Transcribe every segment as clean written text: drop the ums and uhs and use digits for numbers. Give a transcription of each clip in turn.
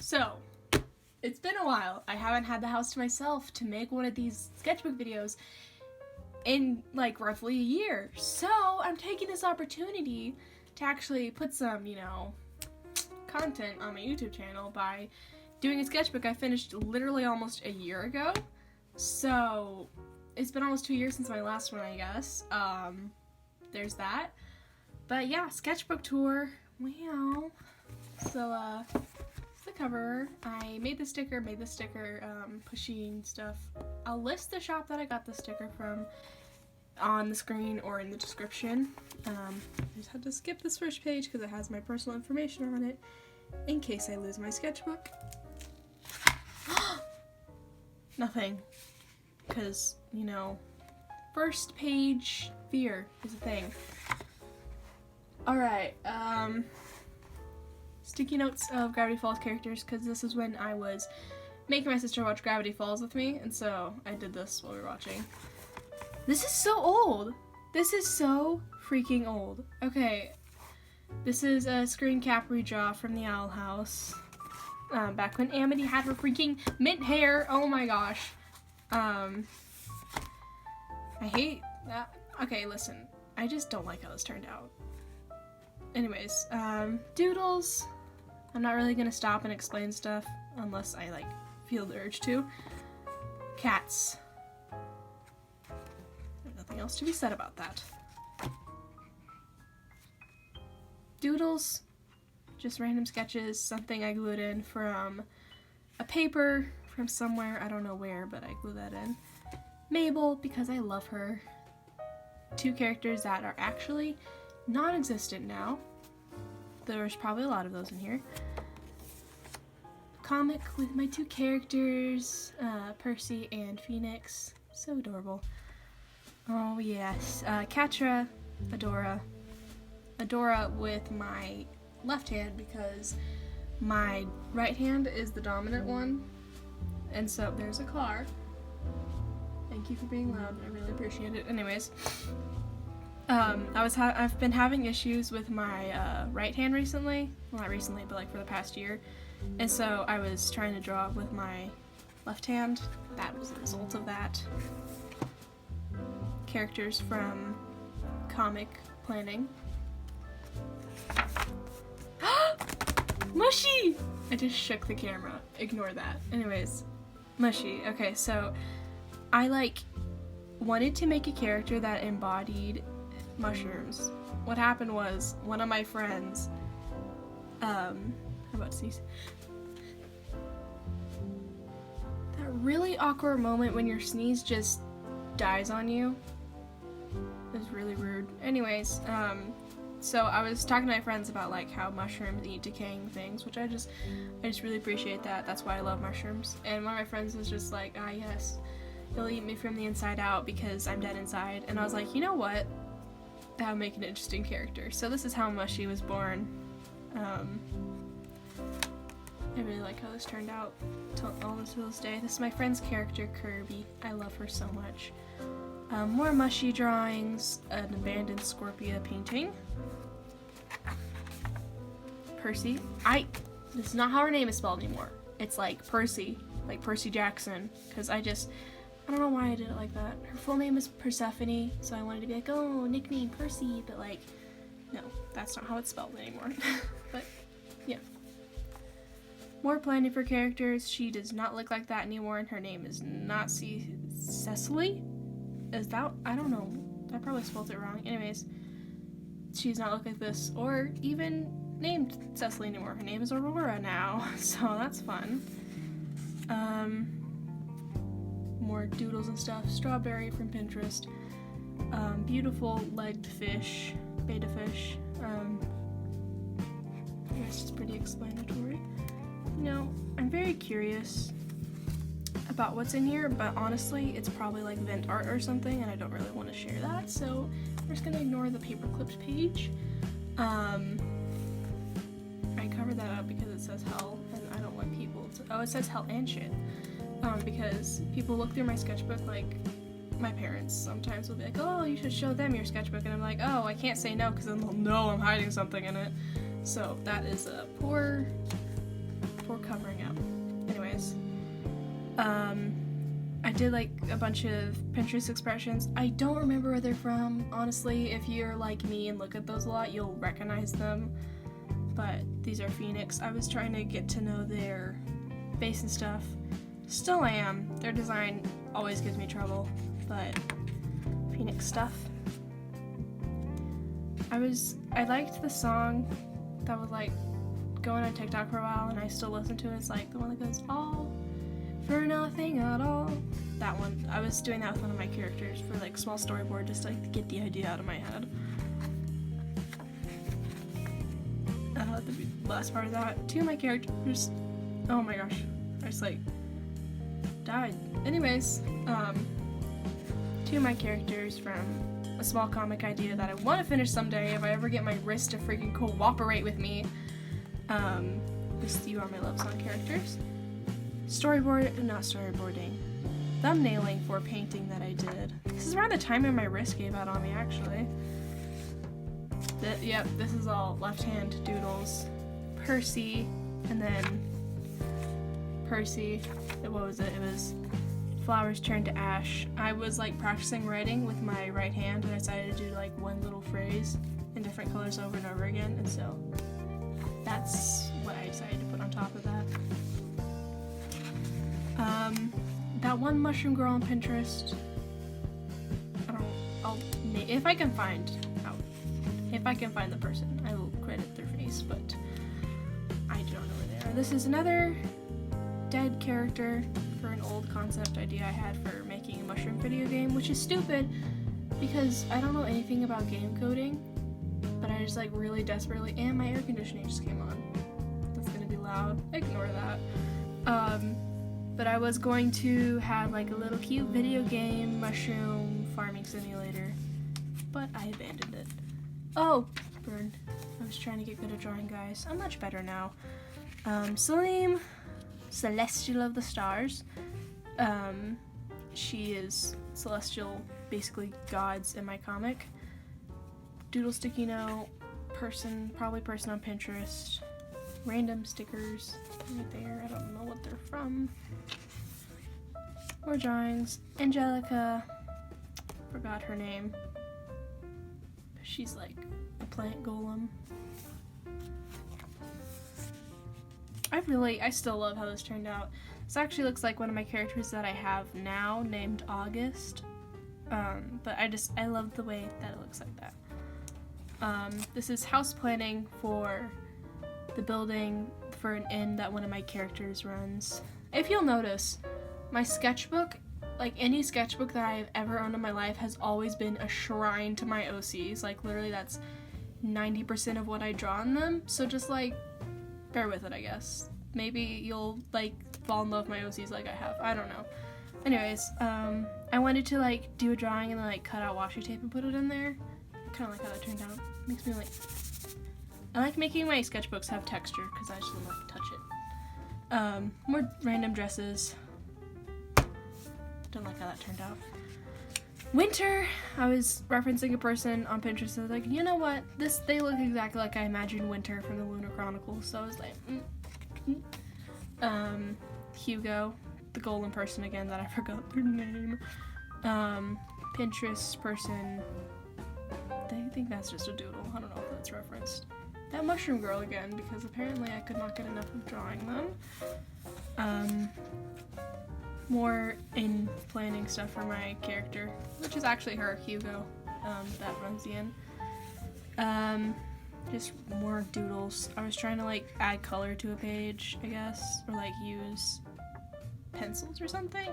So, it's been a while. I haven't had the house to myself to make one of these sketchbook videos in like roughly a year. So, I'm taking this opportunity to actually put some, content on my YouTube channel by doing a sketchbook I finished literally almost a year ago. So, it's been almost 2 years since my last one, I guess. There's that. But yeah, sketchbook tour. Wow. So, the cover. I made the sticker, pushing stuff. I'll list the shop that I got the sticker from on the screen or in the description. I just had to skip this first page because it has my personal information on it in case I lose my sketchbook. Nothing. Because, first page fear is a thing. Alright, sticky notes of Gravity Falls characters, because this is when I was making my sister watch Gravity Falls with me, and so I did this while we were watching. This is so old! This is so freaking old. Okay, this is a screen cap redraw from the Owl House. Back when Amity had her freaking mint hair. Oh my gosh. I hate that. Okay, listen. I just don't like how this turned out. Anyways, doodles. I'm not really gonna stop and explain stuff unless I, feel the urge to. Cats. There's nothing else to be said about that. Doodles. Just random sketches, something I glued in from a paper from somewhere, I don't know where, but I glued that in. Mabel, because I love her. Two characters that are actually non-existent now. There's probably a lot of those in here. Comic with my two characters, Percy and Phoenix. So adorable. Oh yes, Katra, Adora. Adora with my left hand because my right hand is the dominant one. And so there's a car. Thank you for being loud. I really appreciate it. Anyways, I've been having issues with my right hand recently. Well, not recently, but for the past year. And so I was trying to draw with my left hand. That was the result of that. Characters from comic planning. Mushy! I just shook the camera. Ignore that. Anyways, Mushy. Okay, so I wanted to make a character that embodied mushrooms. What happened was one of my friends, how about sneeze? That really awkward moment when your sneeze just dies on you. It was really rude. Anyways, so I was talking to my friends about how mushrooms eat decaying things, which I just really appreciate that. That's why I love mushrooms. And one of my friends was just like, ah yes, you'll eat me from the inside out because I'm dead inside. And I was like, you know what? That would make an interesting character. So this is how Mushy was born. I really like how this turned out to this day. This is my friend's character, Kirby. I love her so much. More Mushy drawings, an abandoned Scorpia painting. Percy. This is not how her name is spelled anymore. It's Percy, like Percy Jackson, because I don't know why I did it like that. Her full name is Persephone, so I wanted to be oh, nickname Percy, but no, that's not how it's spelled anymore. But, yeah. More planning for characters. She does not look like that anymore, and her name is not Cecily? Is that? I don't know. I probably spelled it wrong. Anyways, she's not look like this, or even named Cecily anymore. Her name is Aurora now, so that's fun. More doodles and stuff. Strawberry from Pinterest. Beautiful legged fish, beta fish. The rest is pretty explanatory. I'm very curious about what's in here, but honestly, it's probably vent art or something, and I don't really want to share that, so we're just gonna ignore the paper clipped page. I covered that up because it says hell, and I don't want people to. Oh, it says hell and shit. Because people look through my sketchbook, my parents sometimes will be like, oh, you should show them your sketchbook, and I'm like, oh, I can't say no, because then they'll know I'm hiding something in it. So that is a poor before covering up. Anyways, I did like a bunch of Pinterest expressions. I don't remember where they're from. Honestly, if you're like me and look at those a lot, you'll recognize them. But these are Phoenix. I was trying to get to know their face and stuff. Still am. Their design always gives me trouble, but Phoenix stuff. I liked the song that was like going on TikTok for a while, and I still listen to it. It's like the one that goes, all for nothing at all. That one. I was doing that with one of my characters for like small storyboard, just like to get the idea out of my head. The last part of that, two of my characters, oh my gosh, I just like died. Anyways, two of my characters from a small comic idea that I want to finish someday if I ever get my wrist to freaking cooperate with me. Just You Are My Love Song characters. Not storyboarding. Thumbnailing for a painting that I did. This is around the time when my wrist gave out on me, actually. Yep, this is all left-hand doodles. Percy, and then Percy. What was it? It was Flowers Turn to Ash. I was like practicing writing with my right hand, and I decided to do like one little phrase in different colors over and over again, and so that's what I decided to put on top of that. That one mushroom girl on Pinterest. If I can find the person, I will credit their face, but I do not know where they are. This is another dead character for an old concept idea I had for making a mushroom video game, which is stupid because I don't know anything about game coding, but I just like really desperately, and my air conditioning just came on. That's gonna be loud. Ignore that. But I was going to have like a little cute video game mushroom farming simulator, but I abandoned it. Oh, burn. I was trying to get good at drawing, guys. I'm much better now. Salim, Celestial of the Stars. She is celestial, basically gods in my comic. Doodle sticky note, probably person on Pinterest. Random stickers right there. I don't know what they're from. More drawings. Angelica. Forgot her name. She's like a plant golem. I still love how this turned out. This actually looks like one of my characters that I have now named August. But I love the way that it looks like that. This is house planning for the building for an inn that one of my characters runs. If you'll notice, my sketchbook, like any sketchbook that I've ever owned in my life, has always been a shrine to my OCs. Like literally that's 90% of what I draw in them. So just like bear with it, I guess. Maybe you'll like fall in love with my OCs like I have. I don't know. Anyways, I wanted to like do a drawing and then like cut out washi tape and put it in there. Kind of like how that turned out. Makes me like, I like making my sketchbooks have texture because I just don't like to touch it. More random dresses. Don't like how that turned out. Winter, I was referencing a person on Pinterest and I was like, you know what? They look exactly like I imagined Winter from the Lunar Chronicles. So I was like, Hugo, the golden person again that I forgot their name. Pinterest person. I think that's just a doodle. I don't know if that's referenced. That mushroom girl again, because apparently I could not get enough of drawing them. More in planning stuff for my character, which is actually her, Hugo, that runs the inn. Just more doodles. I was trying to like add color to a page, I guess, or like use pencils or something.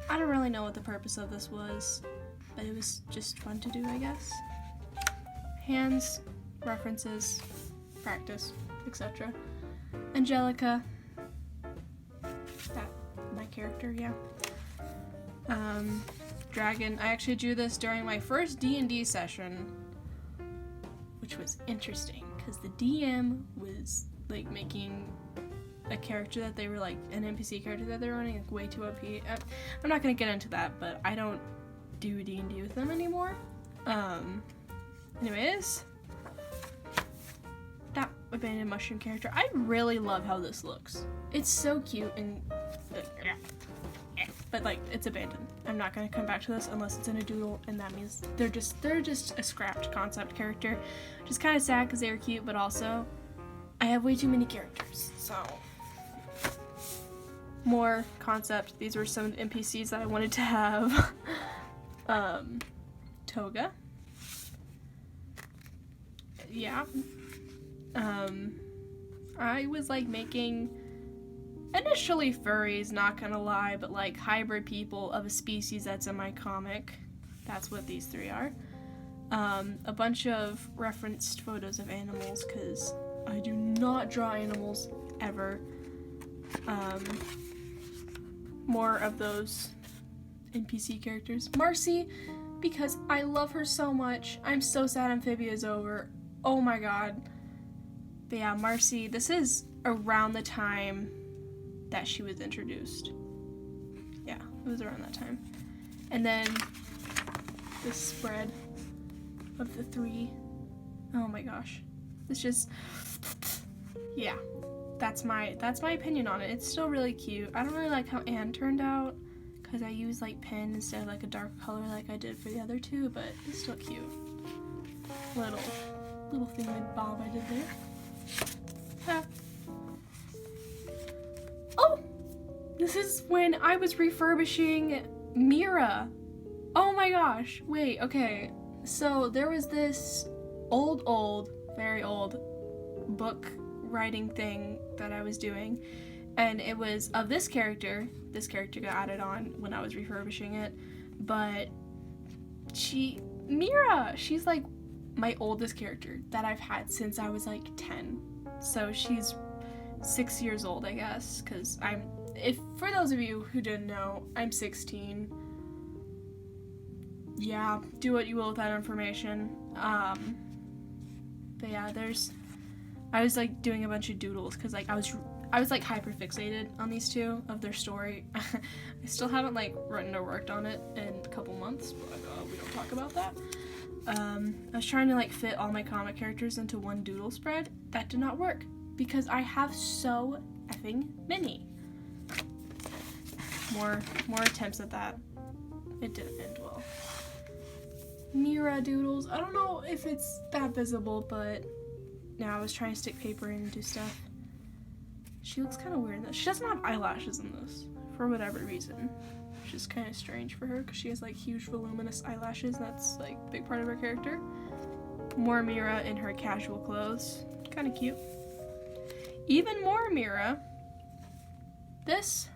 I don't really know what the purpose of this was, but it was just fun to do, I guess. Hands, references, practice, etc. Angelica. My character, yeah. Dragon. I actually drew this during my first D&D session, which was interesting because the DM was like making a character that they were like an NPC character that they're running like way too OP. I'm not gonna get into that, but I don't do D&D with them anymore. Anyways, that abandoned mushroom character. I really love how this looks. It's so cute and but like it's abandoned. I'm not gonna come back to this unless it's in a doodle, and that means they're just a scrapped concept character, which is kind of sad because they were cute, but also I have way too many characters. So more concept. These were some of the NPCs that I wanted to have. Toga. Yeah. I was like making initially furries, not gonna lie, but like hybrid people of a species that's in my comic. That's what these three are. A bunch of referenced photos of animals, because I do not draw animals ever. More of those NPC characters. Marcy, because I love her so much. I'm so sad Amphibia's over. Oh my god. But yeah, Marcy, this is around the time that she was introduced. Yeah, it was around that time. And then this spread of the three. Oh my gosh. It's just, yeah. That's my opinion on it. It's still really cute. I don't really like how Anne turned out, because I used like pen instead of like a dark color like I did for the other two, but it's still cute. Little thing with Bob I did there. Ah. Oh! This is when I was refurbishing Mira. Oh my gosh. Wait, okay. So there was this very old book writing thing that I was doing, and it was of this character. This character got added on when I was refurbishing it, but Mira, she's like my oldest character that I've had since I was like 10. So she's 6 years old, I guess, because for those of you who didn't know, I'm 16. Yeah, do what you will with that information. But yeah, I was like doing a bunch of doodles because like I was like hyper fixated on these two of their story. I still haven't like written or worked on it in a couple months, but we don't talk about that. I was trying to like fit all my comic characters into one doodle spread. That did not work because I have so effing many. More attempts at that. It didn't end well. Mira doodles. I don't know if it's that visible, but now I was trying to stick paper in and do stuff. She looks kind of weird in this. She doesn't have eyelashes in this for whatever reason. Which is kind of strange for her because she has like huge voluminous eyelashes, and that's like a big part of her character. More Mira in her casual clothes. Kind of cute. Even more Mira. This,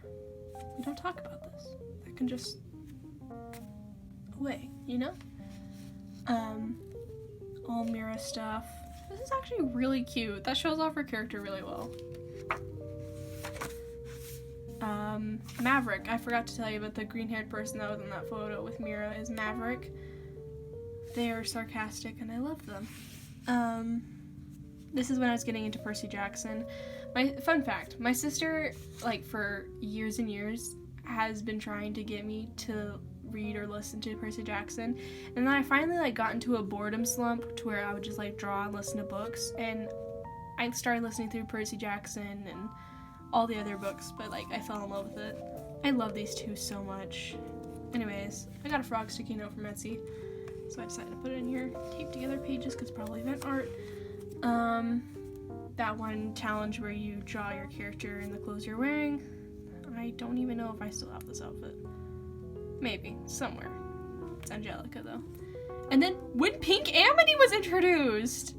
we don't talk about this. That can just away, you know? All Mira stuff. This is actually really cute. That shows off her character really well. Maverick. I forgot to tell you, but the green-haired person that was in that photo with Mira is Maverick. They are sarcastic, and I love them. This is when I was getting into Percy Jackson. Fun fact, my sister, like, for years and years, has been trying to get me to read or listen to Percy Jackson, and then I finally like got into a boredom slump to where I would just like draw and listen to books, and I started listening through Percy Jackson and all the other books, but like I fell in love with it. I love these two so much. Anyways, I got a frog sticky note from Etsy, so I decided to put it in here. Tape together pages because probably event art. That one challenge where you draw your character in the clothes you're wearing. I don't even know if I still have this outfit. Maybe, somewhere. It's Angelica, though. And then, when Pink Amity was introduced!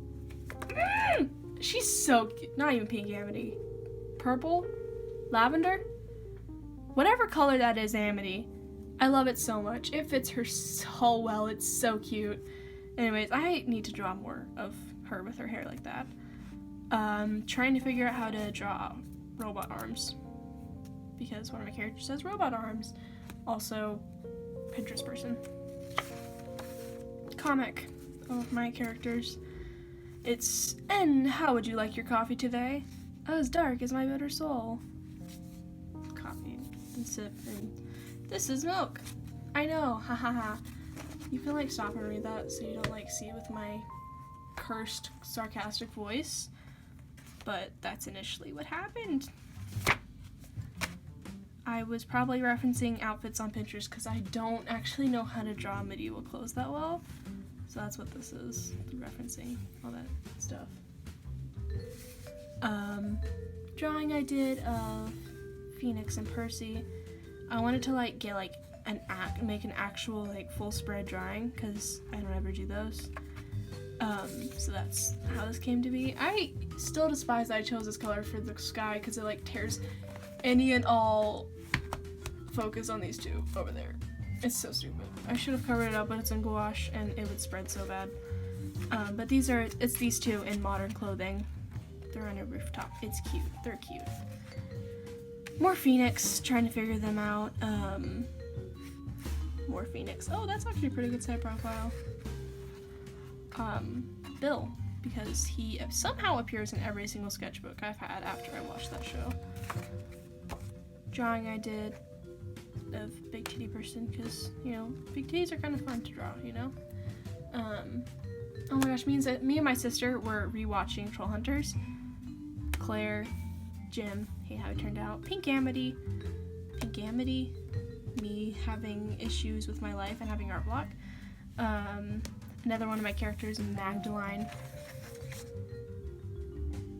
She's so cute. Not even Pink Amity. Purple? Lavender? Whatever color that is, Amity. I love it so much. It fits her so well. It's so cute. Anyways, I need to draw more of her with her hair like that. Trying to figure out how to draw robot arms. Because one of my characters has robot arms. Also, Pinterest person. Comic of my characters. It's, and how would you like your coffee today? As dark as my better soul. Coffee and sip, and this is milk. I know, ha ha ha. You can like stop and read that so you don't like see with my cursed sarcastic voice. but that's initially what happened. I was probably referencing outfits on Pinterest because I don't actually know how to draw medieval clothes that well. So that's what this is, referencing all that stuff. Drawing I did of Phoenix and Percy. I wanted to like get like make an actual like full spread drawing because I don't ever do those. So that's how this came to be. I still despise that I chose this color for the sky because it like tears any and all focus on these two over there. It's so stupid. I should have covered it up, but it's in gouache and it would spread so bad. But it's these two in modern clothing. They're on a rooftop. It's cute. They're cute. More Phoenix, trying to figure them out. More Phoenix. Oh, that's actually a pretty good side profile. Bill, because he somehow appears in every single sketchbook I've had after I watched that show. Drawing I did of big titty person, because, you know, big titties are kind of fun to draw, you know? Oh my gosh, me and my sister were rewatching Troll Hunters. Claire, Jim, hate how it turned out. Pink Amity, me having issues with my life and having art block. Another one of my characters, Magdalene.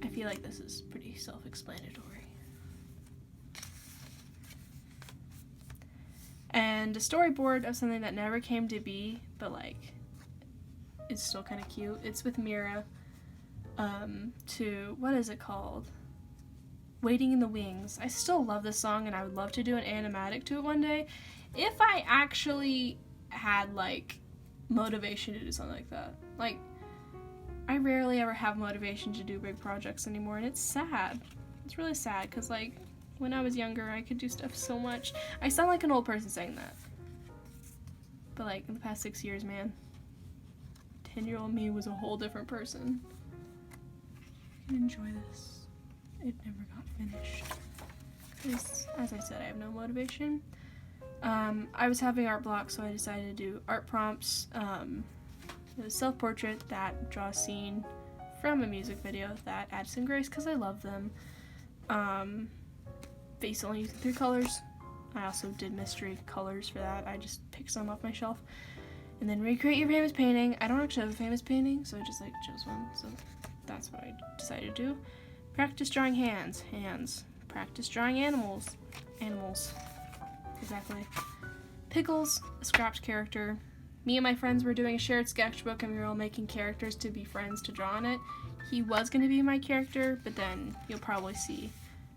I feel like this is pretty self-explanatory. And a storyboard of something that never came to be, but like, it's still kind of cute. It's with Mira, to, what is it called? Waiting in the Wings. I still love this song and I would love to do an animatic to it one day. If I actually had like motivation to do something like that. Like, I rarely ever have motivation to do big projects anymore and it's sad. It's really sad because like, when I was younger I could do stuff so much. I sound like an old person saying that. But like, in the past 6 years, man, 10-year-old me was a whole different person. I can enjoy this. It never got finished. Because, as I said, I have no motivation. I was having art block, so I decided to do art prompts. It was self-portrait that draw a scene from a music video that adds some grace because I love them. Face only using 3 colors. I also did mystery colors for that. I just picked some off my shelf. And then recreate your famous painting. I don't actually have a famous painting, so I just like chose one. So that's what I decided to do. Practice drawing hands. Practice drawing animals. Exactly. Pickles, a scrapped character. Me and my friends were doing a shared sketchbook and we were all making characters to be friends to draw on it. He was going to be my character, but then you'll probably see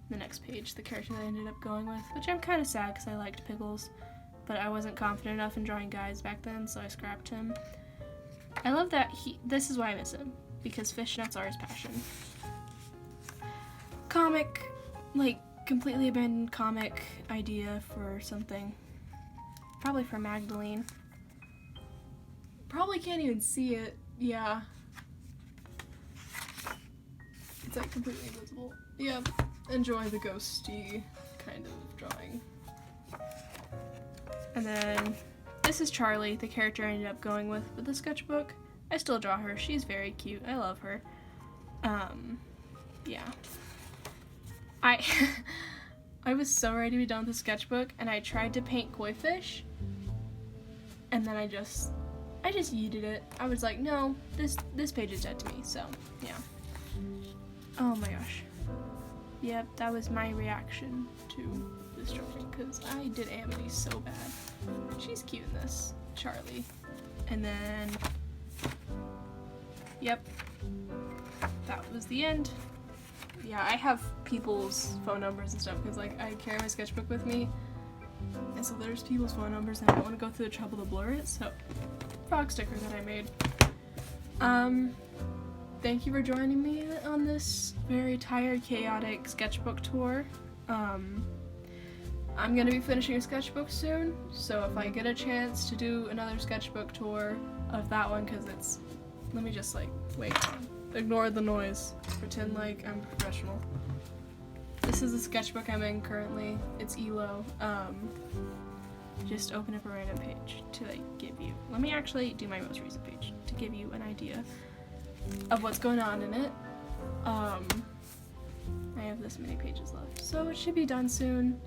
the next page the character that I ended up going with, which I'm kind of sad because I liked Pickles, but I wasn't confident enough in drawing guys back then, so I scrapped him. I love that this is why I miss him, because fishnets are his passion. Comic, like, completely abandoned comic idea for something. Probably for Magdalene. Probably can't even see it. Yeah. It's like completely invisible. Yeah. Enjoy the ghosty kind of drawing. And then this is Charlie, the character I ended up going with the sketchbook. I still draw her. She's very cute. I love her. Yeah. I was so ready to be done with the sketchbook, and I tried to paint koi fish, and then I just yeeted it. I was like, no, this page is dead to me, so, yeah. Oh my gosh. Yep, that was my reaction to this drawing, because I did Amity so bad. She's cute in this, Charlie. And then, yep, that was the end. Yeah, I have people's phone numbers and stuff because, like, I carry my sketchbook with me, and so there's people's phone numbers and I don't want to go through the trouble to blur it, so frog sticker that I made. Thank you for joining me on this very tired, chaotic sketchbook tour. I'm gonna be finishing a sketchbook soon, so if I get a chance to do another sketchbook tour of that one, because it's, let me just, like, wait. Ignore the noise. Pretend like I'm professional. This is the sketchbook I'm in currently. It's ELO. Just open up a random page to like give you. Let me actually do my most recent page to give you an idea of what's going on in it. have this many pages left. So it should be done soon.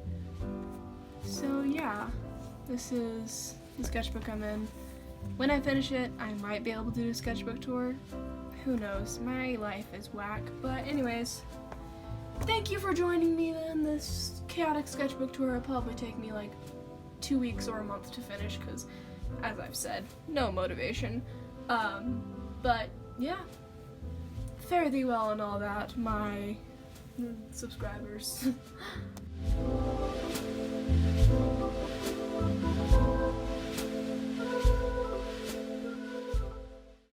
So yeah, this is the sketchbook I'm in. When I finish it, I might be able to do a sketchbook tour. Who knows? My life is whack. But anyways, thank you for joining me then. This chaotic sketchbook tour will probably take me like 2 weeks or a month to finish because, as I've said, no motivation. But yeah, fare thee well and all that, my subscribers.